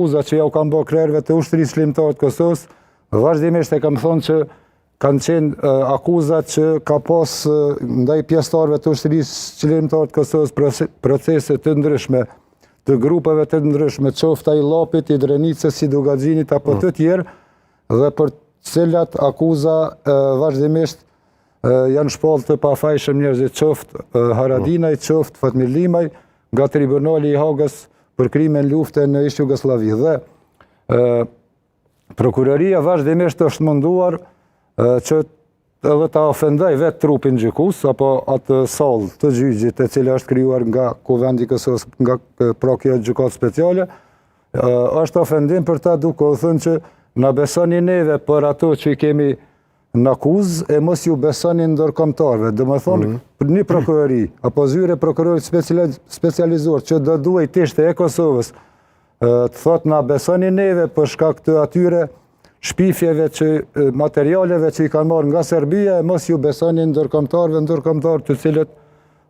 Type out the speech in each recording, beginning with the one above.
Akuza që ja u kanë bërë krerëve të ushtrisë çlirimtare të Kosovës, vazhdimisht e kam thonë që kanë qenë akuzat që ka pas ndaj pjesëtarëve të ushtrisë çlirimtare të Kosovës procese të ndryshme, të grupeve të ndryshme, qoftë ai Llapit, i Drenicës, i Dugaxhinit apo të tjerë, dhe për cilat akuza vazhdimisht janë shpallë të pafajshëm njerëzit, qoftë Haradinaj, qoftë Fatmir Limaj, nga Tribunali i Hagës për krimen lufte në ish Jugosllavi. Dhe prokuroria vazhdimisht është munduar që edhe ta ofendoj vetë trupin gjykues apo atë sallë të gjyqit e cila është krijuar nga Kuvendi i Kosovës, nga pra kjo gjykatë speciale, është ofendim për ta duke u thënë që na besoni neve për ato që i kemi në akuzë e mos ju besoni ndërkombëtarëve. Domethënë, një prokurori apo zyre prokurorit specializuar që do duhej të ishte e Kosovës, të thotë na besoni neve për shkak të atyre shpifjeve materialeve që i kanë marrë nga Serbia, e mos ju besoni ndërkombëtarë të cilët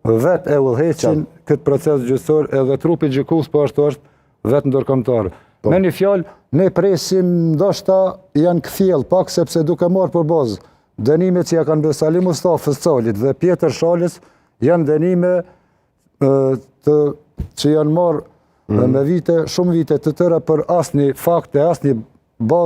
vetë e udhëheqin këtë proces gjyqësor, edhe trupi gjykues po ashtu është vetë ndërkombëtar. Me një fjalë, ne presim ndoshta janë kthjell pak, sepse duke marrë për bazë dënimet që ja kanë bërë Salim Mustafës Calit dhe Pjetër Shalës, janë dënime që janë marrë me vite, shumë vite të tëra për asnjë fakt e asnjë bazë